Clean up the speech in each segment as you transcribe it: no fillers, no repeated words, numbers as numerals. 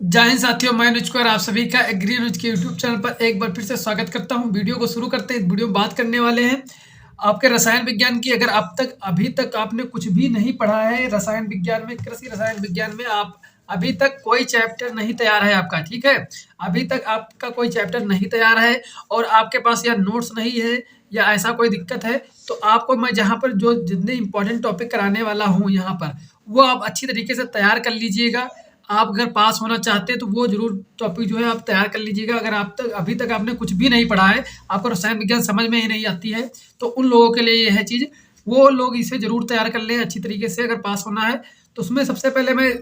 जय हिंद साथियों, मैं अनुज कुमार आप सभी का एग्री अनुज के यूट्यूब चैनल पर एक बार फिर से स्वागत करता हूं। वीडियो को शुरू करते हैं। इस वीडियो में बात करने वाले हैं आपके रसायन विज्ञान की। अगर अभी तक आपने कुछ भी नहीं पढ़ा है रसायन विज्ञान में, कृषि रसायन विज्ञान में, आप अभी तक कोई चैप्टर नहीं तैयार है आपका, ठीक है। अभी तक आपका कोई चैप्टर नहीं तैयार है और आपके पास या नोट्स नहीं है या ऐसा कोई दिक्कत है, तो आपको मैं जहाँ पर जो जितने इंपॉर्टेंट टॉपिक कराने वाला हूँ यहाँ पर, वो आप अच्छी तरीके से तैयार कर लीजिएगा। आप अगर पास होना चाहते हैं तो वो ज़रूर टॉपिक जो है आप तैयार कर लीजिएगा। अगर आप तक अभी तक आपने कुछ भी नहीं पढ़ा है, आपको रसायन विज्ञान समझ में ही नहीं आती है, तो उन लोगों के लिए ये है चीज़। वो लोग इसे ज़रूर तैयार कर लें अच्छी तरीके से अगर पास होना है। तो उसमें सबसे पहले मैं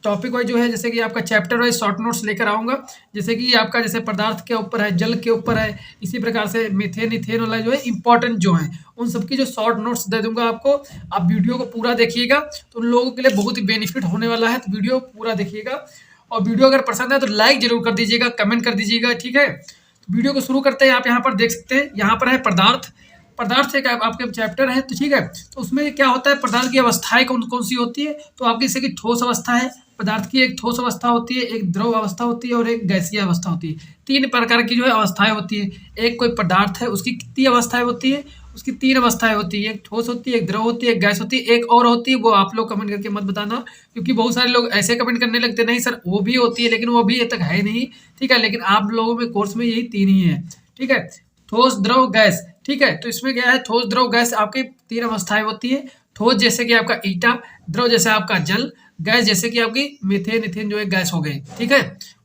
टॉपिक वाइज जो है, जैसे कि आपका चैप्टर वाइज शॉर्ट नोट्स लेकर आऊँगा। जैसे कि आपका जैसे पदार्थ के ऊपर है, जल के ऊपर है, इसी प्रकार से मीथेन इथेन वाला जो है इंपॉर्टेंट जो है, उन सबकी जो शॉर्ट नोट्स दे दूंगा आपको। आप वीडियो को पूरा देखिएगा तो उन लोगों के लिए बहुत ही बेनिफिट होने वाला है, तो वीडियो पूरा देखिएगा। और वीडियो अगर पसंद है तो लाइक जरूर कर दीजिएगा, कमेंट कर दीजिएगा, ठीक है। तो वीडियो को शुरू करते हैं। आप यहाँ पर देख सकते हैं, यहाँ पर है पदार्थ। पदार्थ एक आपके चैप्टर है, तो ठीक है। तो उसमें क्या होता है, पदार्थ की अवस्थाएं कौन कौन सी होती है। तो आपकी जैसे कि ठोस अवस्था है, पदार्थ की एक ठोस अवस्था होती है, एक द्रव अवस्था होती है और एक गैसीय अवस्था होती है। तीन प्रकार की जो है अवस्थाएं होती है। एक कोई पदार्थ है, उसकी कितनी अवस्थाएं होती है, उसकी तीन अवस्थाएं होती है। एक ठोस होती है, एक द्रव होती है, एक गैस होती है, एक और होती है, वो आप लोग कमेंट करके मत बताना, क्योंकि बहुत सारे लोग ऐसे कमेंट करने लगते नहीं सर वो भी होती है, लेकिन वो अभी तक है नहीं, ठीक है। लेकिन आप लोगों में कोर्स में यही तीन ही है, ठीक है। ठोस द्रव गैस, ठीक है। तो इसमें क्या है, ठोस द्रव गैस आपकी तीन अवस्थाएं होती है। ठोस जैसे कि आपका ईटा, द्रव जैसे आपका जल, गैस जैसे कि आपकी मीथेन इथेन जो है गैस हो गई, ठीक है,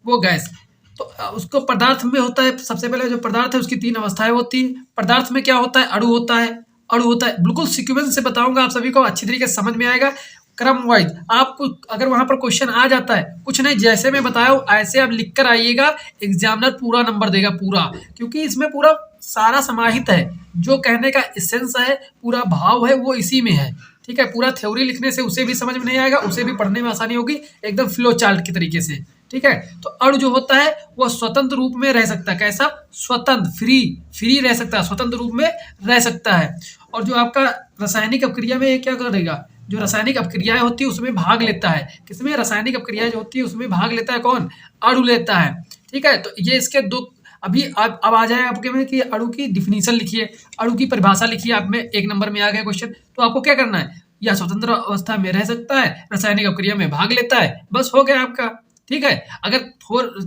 वो गैस। तो उसको पदार्थ में होता है, सबसे पहले जो पदार्थ है उसकी तीन अवस्थाएं होती है। पदार्थ में क्या होता है, अणु होता है। अणु होता है, बिल्कुल सीक्वेंस से बताऊंगा, आप सभी को अच्छी तरीके से समझ में आएगा, क्रम वाइज। आपको अगर वहां पर क्वेश्चन आ जाता है, कुछ नहीं, जैसे मैं बताया हूं ऐसे आप लिख कर आइएगा, एग्जामिनर पूरा नंबर देगा पूरा, क्योंकि इसमें पूरा सारा समाहित है। जो कहने का एसेंस है, पूरा भाव है, वो इसी में है, ठीक है। पूरा थ्योरी लिखने से उसे भी समझ में नहीं आएगा, उसे भी पढ़ने में आसानी होगी, एकदम फ्लो चार्ट की तरीके से, ठीक है। तो अणु जो होता है वो स्वतंत्र रूप में रह सकता है। कैसा, स्वतंत्र, फ्री फ्री रह सकता है, स्वतंत्र रूप में रह सकता है। और जो आपका रासायनिक अपक्रिया में ये क्या करेगा, जो रासायनिक अपक्रियाएं होती है उसमें भाग लेता है। किसमें, रासायनिक अपक्रिया जो होती है उसमें भाग लेता है कौन, अणु लेता है, ठीक है। तो ये इसके दो, अभी अब आ जाए आपके में कि अणु की डिफिनीशन लिखिए, अणु की परिभाषा लिखिए। आप में एक नंबर में आ गया क्वेश्चन, तो आपको क्या करना है, या स्वतंत्र अवस्था में रह सकता है, रासायनिक अपक्रिया में भाग लेता है, बस हो गया आपका, ठीक है। अगर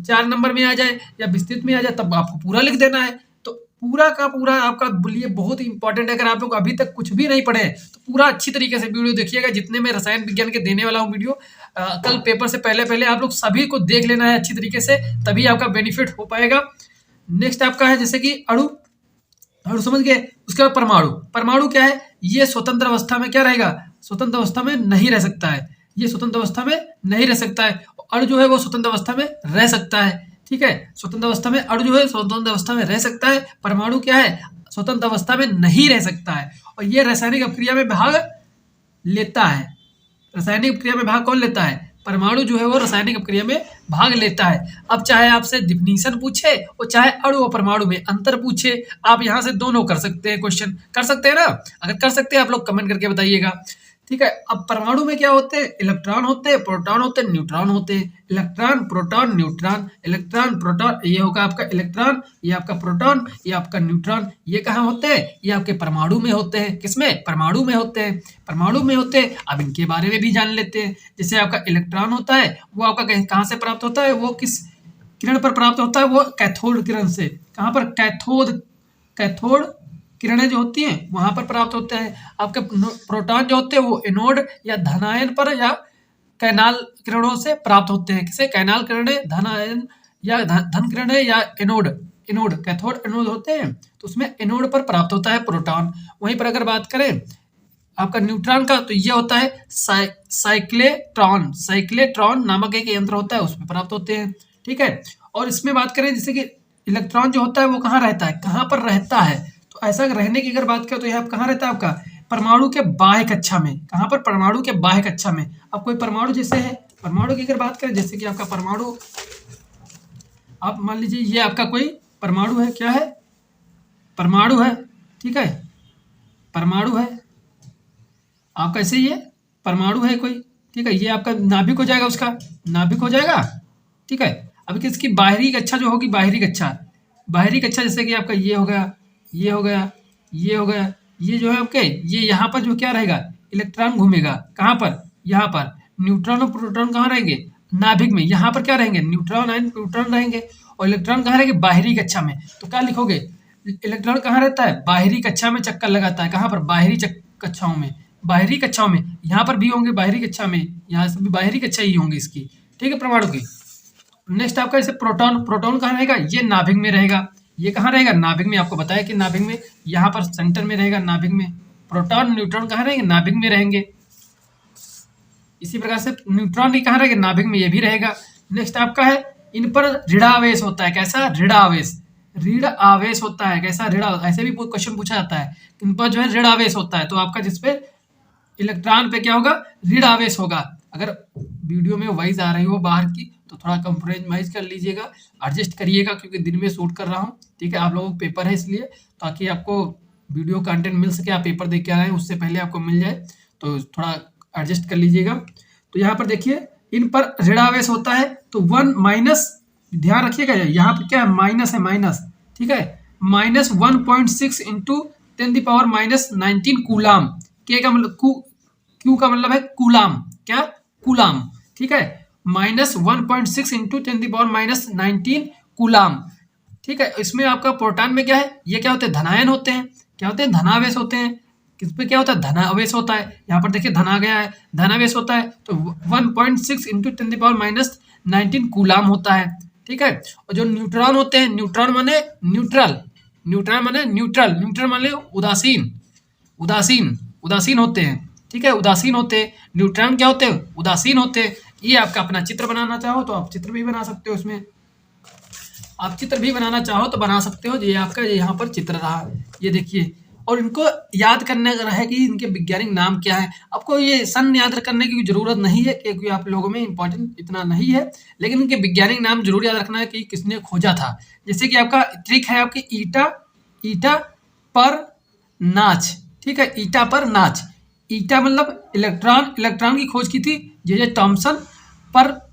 4 नंबर में आ जाए या विस्तृत में आ जाए तब आपको पूरा लिख देना है। तो पूरा का पूरा आपका लिए बहुत ही इंपॉर्टेंट है। अगर आप लोग अभी तक कुछ भी नहीं पढ़े तो पूरा अच्छी तरीके से वीडियो देखिएगा, जितने मैं रसायन विज्ञान के देने वाला हूँ वीडियो, कल पेपर से पहले पहले आप लोग सभी को देख लेना है अच्छी तरीके से, तभी आपका बेनिफिट हो पाएगा। नेक्स्ट आपका है जैसे कि अणु, अणु समझ गए। उसके बाद परमाणु। परमाणु क्या है, ये स्वतंत्र अवस्था में क्या रहेगा, स्वतंत्र अवस्था में नहीं रह सकता है, ये स्वतंत्र अवस्था में नहीं रह सकता है। अणु जो है वो स्वतंत्र अवस्था में रह सकता है, ठीक है। स्वतंत्र अवस्था में अणु जो है स्वतंत्र अवस्था में रह सकता है। परमाणु क्या है, स्वतंत्र अवस्था में नहीं रह सकता है, और ये रासायनिक अपक्रिया में भाग लेता है। रासायनिक अपक्रिया में भाग कौन लेता है, परमाणु जो है वो रासायनिक अपक्रिया में भाग लेता है। अब चाहे आपसे डिफिनीशन पूछे और चाहे अणु और परमाणु में अंतर पूछे, आप यहाँ से दोनों कर सकते हैं, क्वेश्चन कर सकते हैं ना। अगर कर सकते हैं आप लोग कमेंट करके बताइएगा, ठीक है। अब परमाणु में क्या होते हैं, इलेक्ट्रॉन होते हैं, प्रोटॉन होते हैं, न्यूट्रॉन होते हैं। Electron proton neutron, electron proton, ये होगा आपका इलेक्ट्रॉन, ये आपका प्रोटॉन, ये आपका न्यूट्रॉन। ये कहाँ होते हैं, ये आपके परमाणु में होते हैं। किसमें, परमाणु में होते हैं, परमाणु में होते हैं। अब इनके बारे में भी जान लेते हैं। जैसे आपका इलेक्ट्रॉन होता है वो आपका कहाँ से प्राप्त होता है, वो किस किरण पर प्राप्त होता है, वो कैथोड किरण से। कहाँ पर, कैथोड, कैथोड किरणें जो होती हैं वहां पर प्राप्त होते हैं। आपके प्रोटॉन जो होते हैं वो एनोड या धनायन पर या कैनाल किरणों से प्राप्त होते हैं। किसे, कैनाल किरणें, धनायन या धन किरणें या एनोड, एनोड कैथोड एनोड होते हैं, तो उसमें एनोड पर प्राप्त होता है प्रोटॉन। वहीं पर अगर बात करें आपका न्यूट्रॉन का, तो ये होता है साइक्लेट्रॉन, साइक्लेट्रॉन नामक एक यंत्र होता है, उसमें प्राप्त होते हैं, ठीक है। और इसमें बात करें जैसे कि इलेक्ट्रॉन जो होता है वो कहाँ रहता है, कहाँ पर रहता है, तो ऐसा रहने की अगर बात करें तो यह कहाँ रहता है आपका, परमाणु के बाह्य कक्षा में। कहाँ पर, परमाणु के बाह्य कक्षा में। अब कोई परमाणु जैसे है, परमाणु की अगर बात करें, जैसे कि आपका परमाणु, आप मान लीजिए ये आपका कोई परमाणु है, क्या है, परमाणु है, ठीक है, परमाणु है आपका, ऐसे ही है, परमाणु है कोई, ठीक है। ये आपका नाभिक हो जाएगा, उसका नाभिक हो जाएगा, ठीक है। अब किसकी बाहरी कक्षा जो होगी, बाहरी कक्षा जैसे कि आपका ये हो गया, ये हो गया, ये हो गया, ये जो है आपके ये यहाँ पर जो क्या रहेगा, इलेक्ट्रॉन घूमेगा कहाँ पर, यहाँ पर। न्यूट्रॉन और प्रोटॉन कहाँ रहेंगे, नाभिक में। यहाँ पर क्या रहेंगे, न्यूट्रॉन एंड प्रोटॉन रहेंगे। और इलेक्ट्रॉन कहाँ रहेंगे, बाहरी कक्षा में। तो क्या लिखोगे, इलेक्ट्रॉन कहाँ रहता है, बाहरी कक्षा में चक्कर लगाता है। कहाँ पर, बाहरी कक्षाओं में, बाहरी कक्षाओं में। यहाँ पर भी होंगे बाहरी कक्षा में, यहाँ से भी बाहरी कक्षा ही होंगी इसकी, ठीक है, परमाणु की। नेक्स्ट आपका जैसे प्रोटॉन, प्रोटॉन कहाँ रहेगा, ये नाभिक में रहेगा। ये कहाँ रहेगा, नाभिक में। आपको बताया कि नाभिक में, यहाँ पर सेंटर में रहेगा, नाभिक में। प्रोटॉन न्यूट्रॉन कहाँ रहेंगे, नाभिक में रहेंगे। इसी प्रकार से न्यूट्रॉन ही कहाँ रहेगा, नाभिक में, ये भी रहेगा। नेक्स्ट आपका है, इन पर ऋणावेश होता है। कैसा, ऋणावेश, ऋण आवेश होता है। कैसा, ऋण, ऐसे भी क्वेश्चन पूछा जाता है, इन पर जो है ऋण आवेश होता है। तो आपका जिसपे इलेक्ट्रॉन पे क्या होगा, ऋण आवेश होगा। अगर वीडियो में वॉइस आ रही हो बाहर की तो थोड़ा कंप्रोमाइज कर लीजिएगा, एडजस्ट करिएगा, क्योंकि दिन में शूट कर रहा हूँ, ठीक है। आप लोगों को पेपर है इसलिए, ताकि आपको वीडियो कंटेंट मिल सके, आप पेपर देख के आ रहे हैं उससे पहले आपको मिल जाए, तो थोड़ा एडजस्ट कर लीजिएगा। तो यहाँ पर देखिए, इन पर ऋणावेश होता है, तो 1 माइनस, ध्यान रखिएगा, यहाँ पर क्या है, माइनस है, माइनस, ठीक है। Minus 1.6 into 10⁻⁻19 coulomb. के का मतलब, क्यू का मतलब है कूलाम, क्या, कूलाम, ठीक है। माइनस 1.6 इंटू 10⁻⁻19 कूलाम, ठीक है। इसमें आपका प्रोटॉन में क्या है, ये क्या होते हैं, धनायन होते हैं। क्या होते हैं, धनावेश होते हैं। किस पे क्या होता है, धनावेश होता है। यहाँ पर देखिए धन आ गया है, धनावेश होता है, तो 1.6 इंटू 10⁻⁻19 कूलाम होता है, ठीक है। और जो न्यूट्रॉन होते हैं, न्यूट्रॉन माने न्यूट्रल, न्यूट्रॉन माने न्यूट्रल, न्यूट्रल माने उदासीन, उदासीन होते हैं, ठीक है, उदासीन होते हैं। न्यूट्रॉन क्या होते हैं, उदासीन होते हैं। ये आपका अपना चित्र बनाना चाहो तो आप चित्र भी बना सकते हो, इसमें आप चित्र भी बनाना चाहो तो बना सकते हो। ये आपका यहाँ पर चित्र रहा, ये देखिए। और इनको याद करने का है कि इनके वैज्ञानिक नाम क्या है। आपको ये सन याद करने की जरूरत नहीं है, क्योंकि आप लोगों में इंपॉर्टेंट इतना नहीं है, लेकिन इनके वैज्ञानिक नाम जरूर याद रखना है कि किसने खोजा था। जैसे कि आपका ट्रिक है आपकी ईटा पर नाच, ठीक है, ईटा पर नाच। ईटा मतलब इलेक्ट्रॉन की खोज की थी जे थॉमसन, पर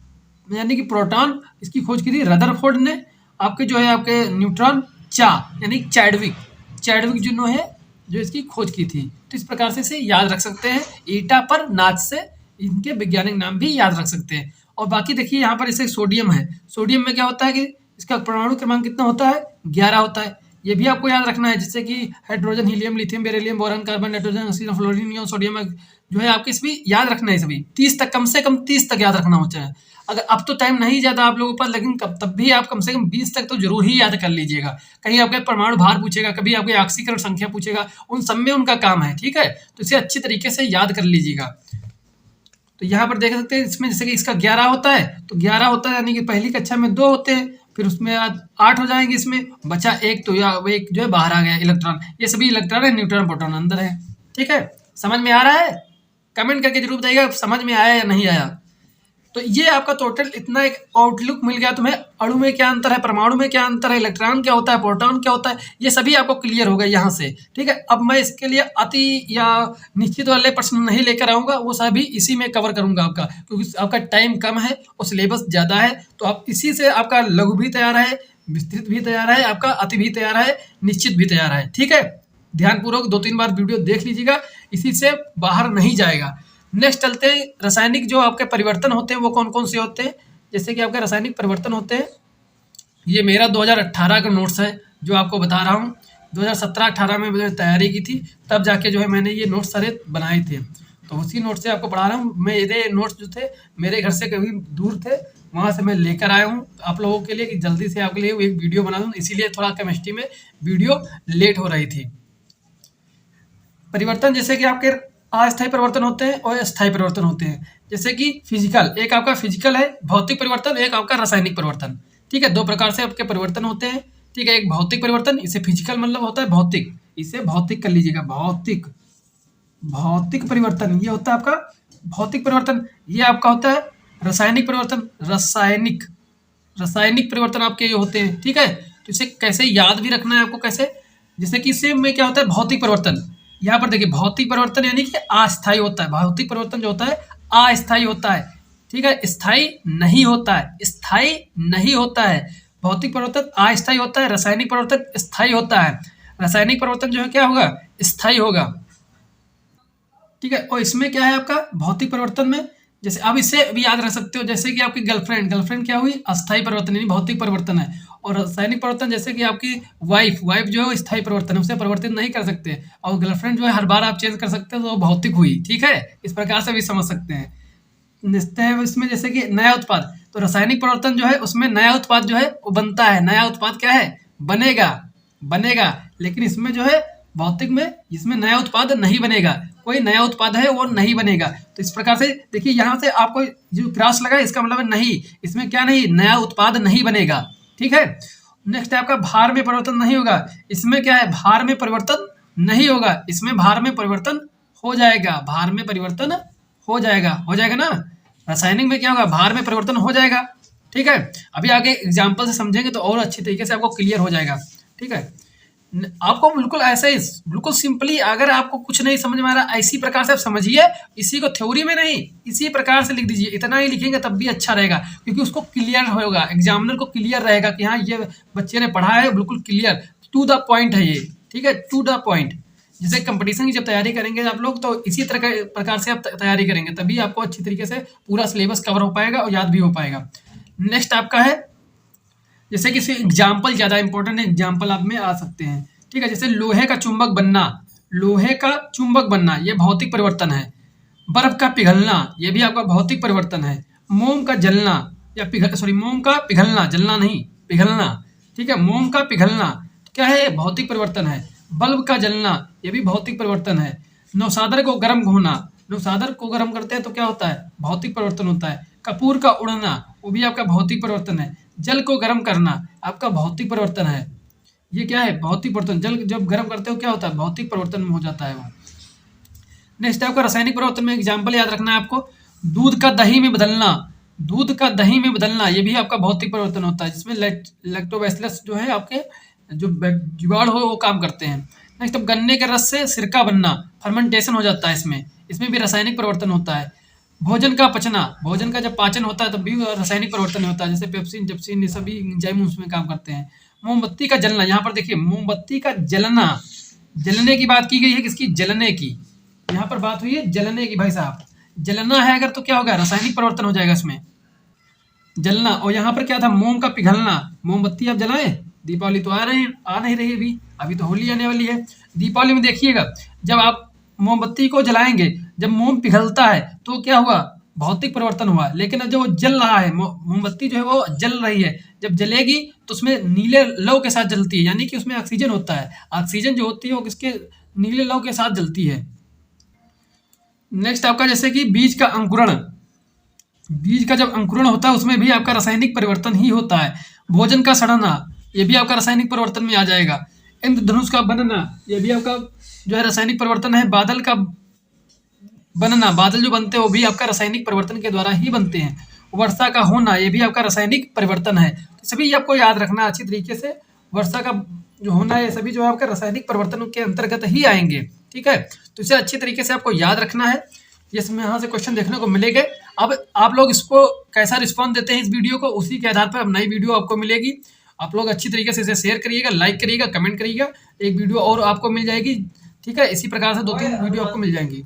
यानी कि प्रोटॉन इसकी खोज की थी रदरफोर्ड ने। आपके जो है आपके न्यूट्रॉन यानी चैडविक जो है, जो इसकी खोज की थी। तो इस प्रकार से इसे याद रख सकते हैं। ईटा पर नाच से इनके वैज्ञानिक नाम भी याद रख सकते हैं। और बाकी देखिए यहाँ पर जैसे सोडियम है, सोडियम में क्या होता है कि इसका परमाणु क्रमांक कितना होता है, 11 होता है। ये भी आपको याद रखना है, जैसे कि hydrogen, helium, lithium, beryllium, boron, carbon, nitrogen, oxygen, fluorine, neon, sodium जो है आपके इसमें याद रखना है। सभी 30 तक, कम से कम 30 तक याद रखना होता है। अगर अब तो टाइम नहीं ज़्यादा आप लोगों पर, लेकिन तब भी आप कम से कम 20 तक तो जरूर ही याद कर लीजिएगा। कहीं आपके परमाणु भार पूछेगा, कभी आपके ऑक्सीकरण संख्या पूछेगा, उन सब में उनका काम है, ठीक है। तो इसे अच्छी तरीके से याद कर लीजिएगा। तो यहाँ पर देख सकते हैं, इसमें जैसे कि इसका 11 होता है, तो 11 होता है, यानी कि पहली कक्षा में 2 होते हैं, फिर उसमें 8 हो जाएंगे, इसमें बचा एक, तो या एक जो है बाहर आ गया इलेक्ट्रॉन। ये सभी इलेक्ट्रॉन है, न्यूट्रॉन प्रोटॉन अंदर है, ठीक है। समझ में आ रहा है, कमेंट करके जरूर बताइएगा समझ में आया या नहीं आया। तो ये आपका टोटल इतना एक आउटलुक मिल गया तुम्हें। अणु में क्या अंतर है, परमाणु में क्या अंतर है, इलेक्ट्रॉन क्या होता है, प्रोटॉन क्या होता है, ये सभी आपको क्लियर हो गए यहाँ से, ठीक है। अब मैं इसके लिए अति या निश्चित वाले प्रश्न नहीं लेकर आऊँगा, वो सभी इसी में कवर करूँगा आपका, क्योंकि आपका टाइम कम है और सिलेबस ज़्यादा है। तो आप इसी से आपका लघु भी तैयार है, विस्तृत भी तैयार है, आपका अति भी तैयार है, निश्चित भी तैयार है, ठीक है। ध्यानपूर्वक 2-3 बार वीडियो देख लीजिएगा, इसी से बाहर नहीं जाएगा। नेक्स्ट चलते हैं, रासायनिक जो आपके परिवर्तन होते हैं वो कौन कौन से होते हैं। जैसे कि आपके रासायनिक परिवर्तन होते हैं, ये मेरा 2018 का नोट्स है जो आपको बता रहा हूँ। 2017-18 में मैंने तैयारी की थी, तब जाके जो है मैंने ये नोट्स सारे बनाए थे, तो उसी नोट से आपको पढ़ा रहा हूँ। मेरे नोट्स जो थे मेरे घर से कभी दूर थे, वहाँ से मैं लेकर आया हूँ आप लोगों के लिए, कि जल्दी से आपके लिए एक वीडियो बना दूँ, इसीलिए थोड़ा केमिस्ट्री में वीडियो लेट हो रही थी। परिवर्तन जैसे कि आपके अस्थायी परिवर्तन होते हैं और स्थायी परिवर्तन होते हैं। जैसे कि फिजिकल, एक आपका फिजिकल है भौतिक परिवर्तन, एक आपका रासायनिक परिवर्तन, ठीक है। 2 प्रकार से आपके परिवर्तन होते हैं, ठीक है। एक भौतिक परिवर्तन, इसे फिजिकल मतलब होता है भौतिक, इसे भौतिक कर लीजिएगा, भौतिक परिवर्तन ये होता है आपका भौतिक परिवर्तन। ये आपका होता है रासायनिक परिवर्तन, रासायनिक परिवर्तन आपके ये होते हैं, ठीक है। तो इसे कैसे याद भी रखना है आपको, कैसे, जैसे कि इससे में क्या होता है भौतिक परिवर्तन। यहाँ पर देखिए भौतिक परिवर्तन यानी कि अस्थायी होता है, भौतिक परिवर्तन जो होता है अस्थायी होता है, ठीक है, स्थायी नहीं होता है, स्थायी नहीं होता है। भौतिक परिवर्तन अस्थायी होता है, रासायनिक परिवर्तन स्थायी होता है। रासायनिक परिवर्तन जो है क्या होगा, स्थायी होगा। ठीक है, और इसमें क्या है आपका भौतिक परिवर्तन में, जैसे आप इससे भी याद रख सकते हो, जैसे कि आपकी गर्लफ्रेंड, गर्लफ्रेंड क्या हुई, अस्थायी परिवर्तन यानी भौतिक परिवर्तन है। और रासायनिक परिवर्तन जैसे कि आपकी वाइफ, वाइफ जो है वो स्थायी परिवर्तन है, उसे परिवर्तित नहीं कर सकते। और गर्लफ्रेंड जो है हर बार आप चेंज कर सकते हो, तो वो भौतिक हुई। ठीक है, इस प्रकार से भी समझ सकते हैं। इसमें जैसे कि नया उत्पाद, तो रासायनिक परिवर्तन जो है उसमें नया उत्पाद जो है वो बनता है। नया उत्पाद क्या है, बनेगा, बनेगा। लेकिन इसमें जो है भौतिक में, इसमें नया उत्पाद नहीं बनेगा, कोई नया उत्पाद है वो नहीं बनेगा। तो इस प्रकार से देखिए, यहाँ से आपको जो क्रॉस लगा इसका मतलब है नहीं, इसमें क्या नहीं, नया उत्पाद नहीं बनेगा। ठीक है, नेक्स्ट है आपका भार में परिवर्तन नहीं होगा। इसमें क्या है, भार में परिवर्तन नहीं होगा, इसमें भार में परिवर्तन हो जाएगा, भार में परिवर्तन हो जाएगा, हो जाएगा ना। रासायनिक में क्या होगा, भार में परिवर्तन हो जाएगा। ठीक है, अभी आगे एग्जाम्पल से समझेंगे तो और अच्छी तरीके से आपको क्लियर हो जाएगा। ठीक है, आपको बिल्कुल ऐसे ही, बिल्कुल सिंपली, अगर आपको कुछ नहीं समझ में आ रहा, इसी प्रकार से आप समझिए, इसी को थ्योरी में नहीं, इसी प्रकार से लिख दीजिए। इतना ही लिखेंगे तब भी अच्छा रहेगा, क्योंकि उसको क्लियर होगा, एग्जामिनर को क्लियर रहेगा कि हाँ ये बच्चे ने पढ़ा है, बिल्कुल क्लियर, टू द पॉइंट है ये। ठीक है, टू द पॉइंट। जैसे कंपटीशन की जब तैयारी करेंगे आप लोग, तो इसी तरह प्रकार से आप तैयारी करेंगे, तभी आपको अच्छी तरीके से पूरा सिलेबस कवर हो पाएगा और याद भी हो पाएगा। नेक्स्ट आपका है, जैसे कि एग्जाम्पल ज़्यादा इंपॉर्टेंट है, एग्जाम्पल आप में आ सकते हैं। ठीक है, जैसे लोहे का चुंबक बनना, लोहे का चुंबक बनना ये भौतिक परिवर्तन है। बर्फ का पिघलना ये भी आपका भौतिक परिवर्तन है। मोम का जलना या मोम का पिघलना, जलना नहीं, पिघलना। ठीक है, मोम का पिघलना क्या है, भौतिक परिवर्तन है। बल्ब का जलना ये भी भौतिक परिवर्तन है। नौसादर को गर्म होना, नौसादर को गर्म करते हैं तो क्या होता है, भौतिक परिवर्तन होता है। कपूर का उड़ना वो भी आपका भौतिक परिवर्तन है। जल को गर्म करना आपका भौतिक परिवर्तन है। ये क्या है, भौतिक परिवर्तन। जल जब गर्म करते हो क्या होता है, भौतिक परिवर्तन में हो जाता है वो। नेक्स्ट आपका रासायनिक परिवर्तन में एग्जाम्पल याद रखना है आपको, दूध का दही में बदलना, दूध का दही में बदलना ये भी आपका भौतिक परिवर्तन होता है, जिसमें लैक्टोबैसिलस जो है आपके जो जीवाणु हो वो काम करते हैं। नेक्स्ट, अब गन्ने के रस से सिरका बनना, फर्मेंटेशन हो जाता है इसमें, इसमें भी रासायनिक परिवर्तन होता है। भोजन का पचना, भोजन का जब पाचन होता है तब भी रासायनिक परिवर्तन होता है, जैसे पेप्सिन, जेप्सिन, ये सभी एंजाइम उसमें काम करते हैं। मोमबत्ती का जलना, यहाँ पर देखिए मोमबत्ती का जलना, जलने की बात की गई है, किसकी, जलने की। यहाँ पर बात हुई है जलने की, भाई साहब जलना है अगर तो क्या होगा, रासायनिक परिवर्तन हो जाएगा इसमें, जलना। और यहाँ पर क्या था, मोम का पिघलना, मोमबत्ती आप जलाएं, दीपावली तो आ नहीं रही अभी, अभी तो होली आने वाली है। दीपावली में देखिएगा, जब आप मोमबत्ती को जलाएंगे, जब मोम पिघलता है तो क्या हुआ, भौतिक परिवर्तन हुआ। लेकिन अब जो वो जल रहा है, मोमबत्ती जो है वो जल रही है, जब जलेगी तो उसमें नीले लौ के साथ जलती है, यानी कि उसमें ऑक्सीजन होता है। ऑक्सीजन जो होती है वो किसके, नीले लौ के साथ जलती है। नेक्स्ट आपका जैसे कि बीज का अंकुरण, बीज का जब अंकुरण होता है उसमें भी आपका रासायनिक परिवर्तन ही होता है। भोजन का सड़ना ये भी आपका रासायनिक परिवर्तन में आ जाएगा। इंद्रधनुष का बनना ये भी आपका जो है रासायनिक परिवर्तन है। बादल का बनना, बादल जो बनते हैं वो भी आपका रासायनिक परिवर्तन के द्वारा ही बनते हैं। वर्षा का होना ये भी आपका रासायनिक परिवर्तन है। तो सभी आपको याद रखना अच्छी तरीके से, वर्षा का जो होना है सभी जो है आपका रासायनिक परिवर्तन के अंतर्गत ही आएंगे। ठीक है, तो इसे अच्छी तरीके से आपको याद रखना है। ये इसमें यहाँ से क्वेश्चन देखने को मिलेंगे। अब आप लोग इसको कैसा रिस्पॉन्स देते हैं इस वीडियो को, उसी के आधार पर अब नई वीडियो आपको मिलेगी। आप लोग अच्छी तरीके से इसे शेयर करिएगा, लाइक करिएगा, कमेंट करिएगा, एक वीडियो और आपको मिल जाएगी। ठीक है, इसी प्रकार से 2-3 वीडियो आपको मिल जाएंगी।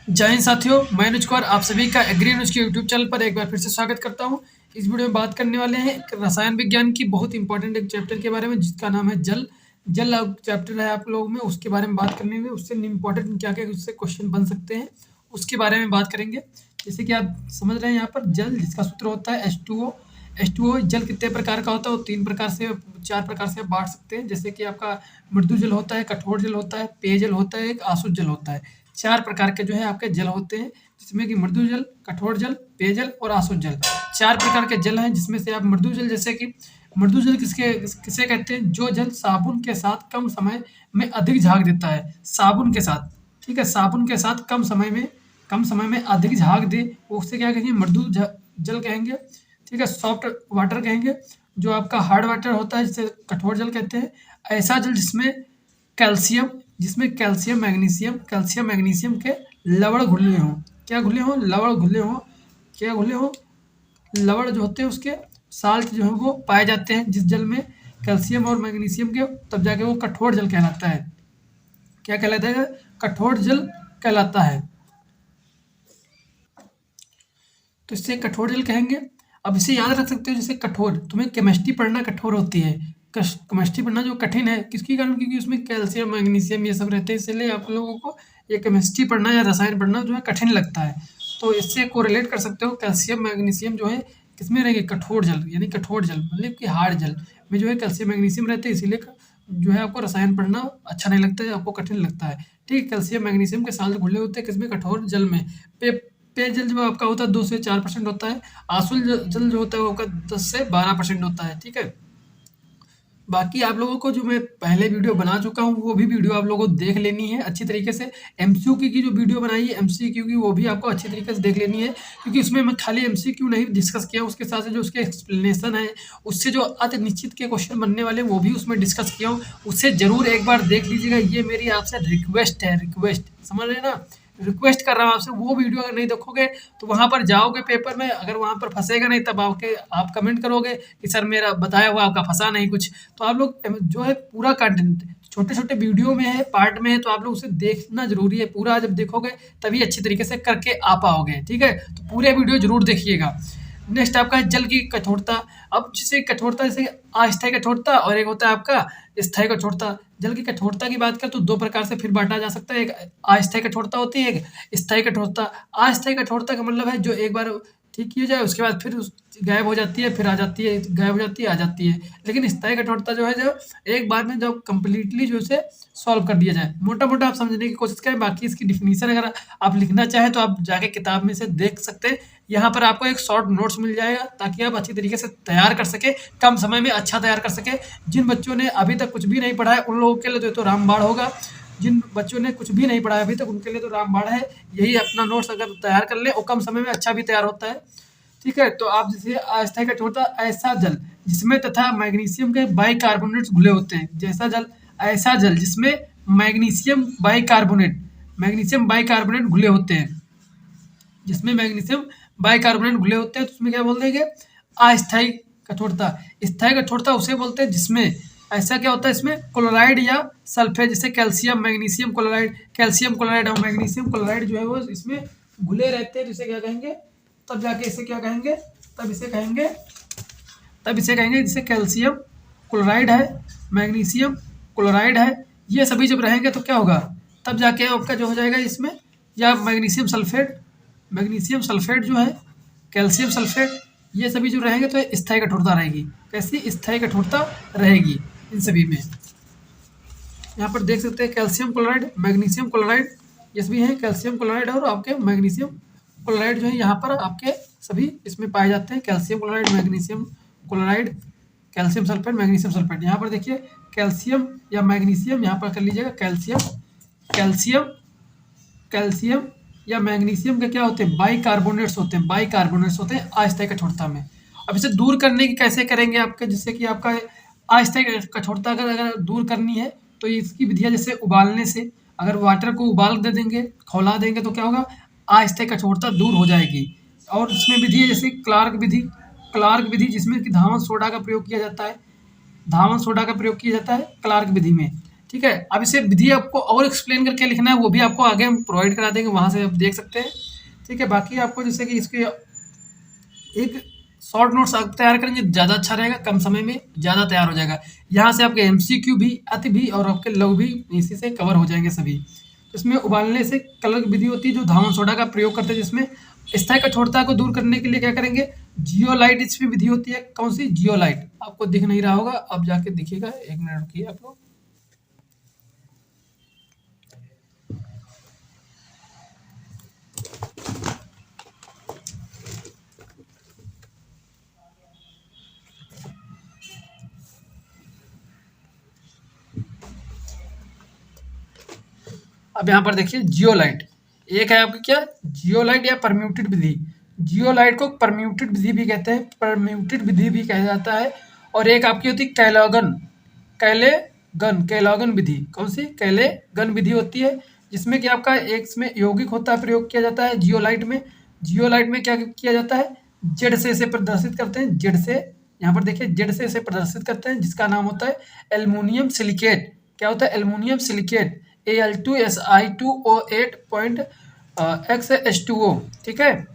जय हिंद साथियों, मैं अनुज कुमार आप सभी का एग्री न्यूज के यूट्यूब चैनल पर एक बार फिर से स्वागत करता हूं। इस वीडियो में बात करने वाले हैं रसायन विज्ञान की बहुत इंपॉर्टेंट एक चैप्टर के बारे में, जिसका नाम है जल। जल चैप्टर है आप लोगों में, उसके बारे में बात करने में, उससे इंपॉर्टेंट क्या क्या उससे क्वेश्चन बन सकते हैं उसके बारे में बात करेंगे। जैसे कि आप समझ रहे हैं यहाँ पर जल, जिसका सूत्र होता है H2O। H2O जल कितने प्रकार का होता है, वो 3 प्रकार से 4 प्रकार से बांट सकते हैं। जैसे कि आपका मृदु जल होता है, कठोर जल होता है, पेयजल होता है, एक आसुत जल होता है। 4 प्रकार के जो है आपके जल होते हैं, जिसमें कि मृदु जल, कठोर जल, पेयजल और आसुत जल। 4 प्रकार के जल हैं, जिसमें से आप मृदु जल, जैसे कि मृदु जल किसे कहते हैं, जो जल साबुन के साथ कम समय में अधिक झाग देता है। साबुन के साथ, ठीक है, साबुन के साथ कम समय में अधिक झाग दे, उससे क्या कहेंगे, मृदु जल कहेंगे। ठीक है, सॉफ्ट वाटर कहेंगे। जो आपका हार्ड वाटर होता है जिसे कठोर जल कहते हैं। ऐसा जल जिसमें कैल्शियम मैग्नीशियम के लवण घुले हों। क्या घुले हों, लवण घुले हों, क्या घुले हों, लवण जो होते हैं उसके साल्ट जो है वो पाए जाते हैं जिस जल में कैल्शियम और मैग्नीशियम के, तब जाके वो कठोर जल कहलाता है। क्या कहलाता है? कठोर जल कहलाता है। तो इससे कठोर जल कहेंगे। अब इसे याद रख सकते हो, जैसे कठोर, तुम्हें केमिस्ट्री पढ़ना कठोर होती है। केमिस्ट्री पढ़ना जो कठिन है किसके कारण? क्योंकि उसमें कैल्शियम मैग्नीशियम ये सब रहते हैं, इसलिए आप लोगों को ये केमिस्ट्री पढ़ना या रसायन पढ़ना जो है कठिन लगता है। तो इससे कोरिलेट कर सकते हो, कैल्शियम मैग्नीशियम जो है किसमें रहेंगे? कठोर जल, यानी कठोर जल मतलब कि हार्ड जल में जो है कैल्शियम मैग्नीशियम रहते हैं, इसीलिए जो है आपको रसायन पढ़ना अच्छा नहीं लगता है, आपको कठिन लगता है। ठीक है, कैल्शियम मैग्नीशियम के साल्ट घुले होते हैं किसमें? कठोर जल में। पे पेयजल जो आपका होता है 2 से 4% होता है। आंसुल जल जो होता है वो आपका 10 से 12% होता है। ठीक है। बाकी आप लोगों को जो मैं पहले वीडियो बना चुका हूँ वो भी वीडियो आप लोगों को देख लेनी है अच्छी तरीके से। एमसीक्यू की जो वीडियो बनाई है एमसीक्यू की, वो भी आपको अच्छी तरीके से देख लेनी है, क्योंकि उसमें मैं खाली एमसीक्यू नहीं डिस्कस किया, उसके साथ साथ जो उसके एक्सप्लेनेशन है, उससे जो अति निश्चित के क्वेश्चन बनने वाले हैं वो भी उसमें डिस्कस किया हूँ। उससे ज़रूर एक बार देख लीजिएगा, ये मेरी आपसे रिक्वेस्ट है, रिक्वेस्ट, समझ रहे हैं ना? रिक्वेस्ट कर रहा हूँ आपसे। वो वीडियो अगर नहीं देखोगे तो वहाँ पर जाओगे पेपर में, अगर वहाँ पर फंसेगा नहीं तब आप कमेंट करोगे कि सर मेरा बताया हुआ आपका फंसा नहीं कुछ। तो आप लोग जो है पूरा कंटेंट छोटे छोटे वीडियो में है, पार्ट में है, तो आप लोग उसे देखना जरूरी है। पूरा जब देखोगे तभी अच्छी तरीके से करके आ पाओगे। ठीक है, तो पूरे वीडियो जरूर देखिएगा। नेक्स्ट आपका है जल की कठोरता। अब जैसे कठोरता, जैसे अस्थायी कठोरता और एक होता है आपका स्थायी कठोरता। जल की कठोरता की बात करें तो 2 प्रकार से फिर बाँटा जा सकता है। एक अस्थायी कठोरता होती है, एक स्थायी कठोरता। अस्थायी कठोरता का मतलब है जो एक बार ठीक की जाए उसके बाद फिर गायब हो जाती है, फिर आ जाती है, गायब हो जाती है, आ जाती है। लेकिन स्थायी कठोरता जो है, जो एक बार में जब कंप्लीटली जो उसे सॉल्व कर दिया जाए। मोटा-मोटा आप समझने की कोशिश करें, बाकी इसकी डेफिनिशन अगर आप लिखना चाहें तो आप जाके किताब में से देख सकते हैं। यहाँ पर आपको एक शॉर्ट नोट्स मिल जाएगा ताकि आप अच्छी तरीके से तैयार कर सकें, कम समय में अच्छा तैयार कर सकें। जिन बच्चों ने अभी तक कुछ भी नहीं पढ़ा है उन लोगों के लिए तो ये तो रामबाण होगा। जिन बच्चों ने कुछ भी नहीं पढ़ा है अभी तक उनके लिए तो रामबाण है। यही अपना नोट्स अगर तैयार कर लें और कम समय में अच्छा भी तैयार होता है। ठीक है, तो आप जैसे अस्थायी कठोरता, ऐसा जल जिसमें तथा मैग्नीशियम के बाइकार्बोनेट्स घुले होते हैं। जैसा जल, ऐसा जल जिसमें मैग्नीशियम बाइकार्बोनेट घुले होते हैं, जिसमें मैग्नीशियम बाइकार्बोनेट घुले होते हैं, तो उसमें क्या बोल देंगे? अस्थायी कठोरता। स्थायी कठोरता उसे बोलते हैं जिसमें ऐसा क्या होता है, इसमें क्लोराइड या सल्फेट, जैसे calcium magnesium chloride, calcium chloride और मैग्नीशियम क्लोराइड जो है वो इसमें घुले रहते हैं, जिसे क्या कहेंगे? तब जाके इसे क्या कहेंगे? तब इसे कहेंगे जैसे कैल्शियम क्लोराइड है, मैग्नीशियम क्लोराइड है, ये सभी जब रहेंगे तो क्या होगा? तब जाके आपका जो हो जाएगा इसमें, या मैग्नीशियम सल्फेट जो है, कैल्शियम सल्फेट, ये सभी जो रहेंगे तो स्थायी कठोरता रहेगी। कैसी स्थायी कठोरता रहेगी इन सभी में? यहाँ पर देख सकते हैं कैल्शियम क्लोराइड, मैग्नीशियम क्लोराइड, ये सभी हैं कैल्शियम क्लोराइड और आपके मैग्नीशियम क्लोराइड जो है यहाँ पर आपके सभी इसमें पाए जाते हैं। Calcium chloride, magnesium chloride, calcium sulphate, magnesium sulphate. यहाँ पर देखिए कैल्शियम या मैग्नीशियम, यहाँ पर कर लीजिएगा कैल्शियम कैल्शियम या मैग्नीशियम के क्या होते हैं? बाइकार्बोनेट्स होते हैं अस्थायी कठोरता में। अब इसे दूर करने की कैसे करेंगे आपके, जिससे कि आपका अस्थायी कठोरता अगर दूर करनी है तो इसकी विधियाँ, जैसे उबालने से, अगर वाटर को उबाल दे देंगे, खौला देंगे तो क्या होगा? अस्थायी कठोरता दूर हो जाएगी। और इसमें विधि है जैसे क्लार्क विधि, जिसमें कि धावन सोडा का प्रयोग किया जाता है क्लार्क विधि में। ठीक है, अब इसे विधि आपको और एक्सप्लेन करके लिखना है, वो भी आपको आगे हम प्रोवाइड करा देंगे, वहाँ से आप देख सकते हैं। ठीक है, बाकी आपको जैसे कि इसके एक शॉर्ट नोट्स आप तैयार करेंगे ज़्यादा अच्छा रहेगा, कम समय में ज़्यादा तैयार हो जाएगा। यहाँ से आपके एमसीक्यू भी, अति भी और आपके लघु भी इसी से कवर हो जाएंगे सभी। इसमें उबालने से कलर विधि होती है जो धावन सोडा का प्रयोग करते हैं, जिसमें स्थायी कठोरता को दूर करने के लिए क्या करेंगे? जियोलाइट इसमें विधि होती है। कौन सी? जियोलाइट। आपको दिख नहीं रहा होगा, अब जाके दिखेगा, 1 मिनट रुकिए आप लोग। अब यहाँ पर देखिए जियोलाइट, एक है आपकी क्या? जियोलाइट या परम्यूटेड विधि। जियोलाइट को परम्यूटेड विधि भी कहते हैं, परम्यूटेड विधि भी कहा जाता है। और एक आपकी होती है कैलोगन विधि। कौन सी? कैलोगन विधि होती है, जिसमें कि आपका एक इसमें यौगिक होता है, प्रयोग किया जाता है जियोलाइट में। जियोलाइट में क्या किया जाता है? जेड से इसे प्रदर्शित करते हैं, जेड से, यहाँ पर देखिए जेड से इसे प्रदर्शित करते हैं, जिसका नाम होता है एल्युमिनियम सिलिकेट। क्या होता है? एल्युमिनियम सिलिकेट, Al2Si2O8.XH2O, ठीक है।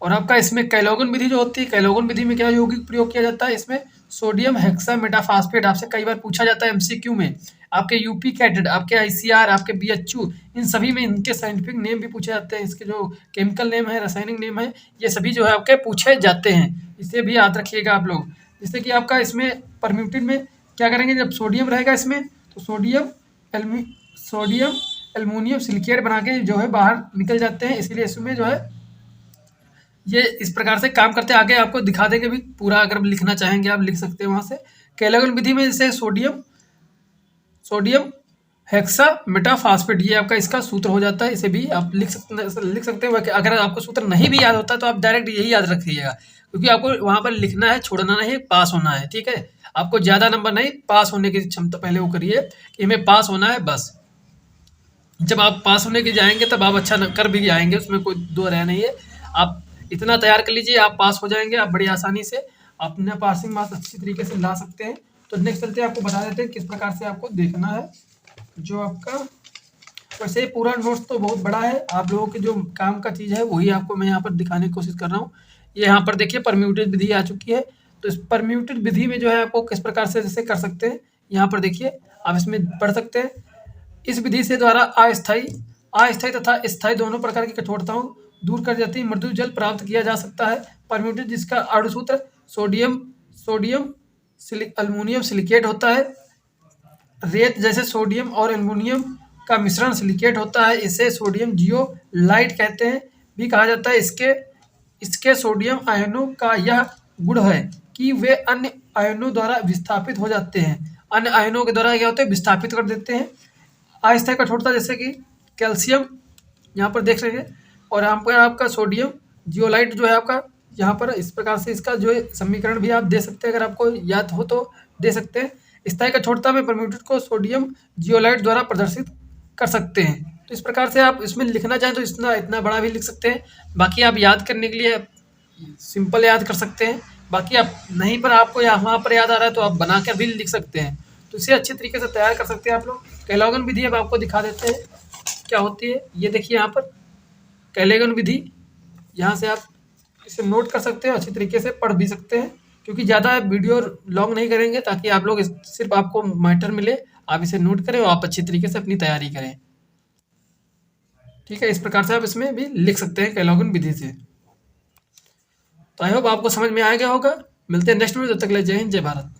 और आपका इसमें कैलोगन विधि जो होती है, कैलोगन विधि में क्या यौगिक प्रयोग किया जाता है? इसमें सोडियम हेक्सामेटाफॉस्फेट आपसे कई बार पूछा जाता है एमसीक्यू में, आपके यूपी कैडेट, आपके आईसीआर, आपके बीएचयू, इन सभी में इनके साइंटिफिक नेम भी पूछे जाते हैं, इसके जो केमिकल नेम है, रासायनिक नेम है, ये सभी जो है आपके पूछे जाते हैं, इसे भी याद रखिएगा आप लोग। जैसे कि आपका इसमें परम्यूटेड में क्या करेंगे, जब सोडियम रहेगा इसमें तो सोडियम एल्युमिनियम सिलिकेट बना के जो है बाहर निकल जाते हैं, इसलिए इसमें जो है ये इस प्रकार से काम करते हैं। आगे आपको दिखा देंगे भी पूरा, अगर लिखना चाहेंगे आप लिख सकते हैं वहाँ से। कैलोगन विधि में जैसे सोडियम सोडियम हेक्सा मेटाफॉस्फेट, ये आपका इसका सूत्र हो जाता है, इसे भी आप लिख सकते हैं। अगर आपको सूत्र नहीं भी याद होता तो आप डायरेक्ट यही याद रखिएगा, क्योंकि आपको वहाँ पर लिखना है, छोड़ना नहीं, पास होना है, ठीक है। आपको ज़्यादा नंबर नहीं, पास होने की क्षमता पहले वो करिए कि हमें पास होना है बस। जब आप पास होने के जाएंगे तब आप अच्छा कर भी जाएंगे, उसमें कोई दो राय नहीं है। आप इतना तैयार कर लीजिए, आप पास हो जाएंगे, आप बड़ी आसानी से अपना पासिंग मार्क्स अच्छी तरीके से ला सकते हैं। तो नेक्स्ट चलते हैं, आपको बता देते हैं किस प्रकार से आपको देखना है। जो आपका वैसे पूरा नोट्स तो बहुत बड़ा है, आप लोगों के जो काम का चीज़ है वही आपको मैं यहाँ पर दिखाने की कोशिश कर रहा हूँ। ये यहाँ पर देखिए परम्यूटेड विधि आ चुकी है, तो इस परम्यूटेड विधि में जो है आपको किस प्रकार से जैसे कर सकते हैं, यहाँ पर देखिए आप इसमें पढ़ सकते हैं। इस विधि से द्वारा अस्थायी तथा स्थायी दोनों प्रकार की कठोरताओं दूर कर जाती मृदु जल प्राप्त किया जा सकता है। परम्यूटेड जिसका अणुसूत्र सोडियम सोडियम अल्युमिनियम सिलिकेट होता है। रेत जैसे सोडियम और एल्युमिनियम का मिश्रण सिलिकेट होता है, इसे सोडियम जियोलाइट कहते हैं भी कहा जाता है। इसके सोडियम आयनों का यह गुण है कि वे अन्य आयनों द्वारा विस्थापित हो जाते हैं, अन्य आयनों के द्वारा क्या होते हैं, विस्थापित कर देते हैं। अस्थायी कठोरता जैसे कि कैल्शियम, यहाँ पर देख रहे हैं, और यहाँ पर आपका सोडियम जियोलाइट जो है आपका, यहाँ पर इस प्रकार से इसका जो है समीकरण भी आप दे सकते हैं, अगर आपको याद हो तो दे सकते हैं। स्थायी कठोरता में परम्यूटेड को सोडियम जियोलाइट द्वारा प्रदर्शित कर सकते हैं। तो इस प्रकार से आप इसमें लिखना चाहें तो इतना बड़ा भी लिख सकते हैं, बाकी आप याद करने के लिए सिंपल याद कर सकते हैं। बाकी आप नहीं पर आपको यहाँ पर याद आ रहा है तो आप बना कर भी लिख सकते हैं, तो इसे अच्छे तरीके से तैयार कर सकते हैं आप लोग। कैलोगन विधि अब आपको दिखा देते हैं क्या होती है। ये देखिए यहाँ पर कैलोगन विधि, यहाँ से आप इसे नोट कर सकते हैं, अच्छी तरीके से पढ़ भी सकते हैं, क्योंकि ज़्यादा वीडियो लॉन्ग नहीं करेंगे, ताकि आप लोग सिर्फ आपको मैटर मिले, आप इसे नोट करें और आप अच्छी तरीके से अपनी तैयारी करें, ठीक है। इस प्रकार से आप इसमें भी लिख सकते हैं कैलोगन विधि से। तो आई होप आपको समझ में आ गया होगा। मिलते हैं नेक्स्ट वीडियो, तब तक के लिए जय हिंद, जय भारत।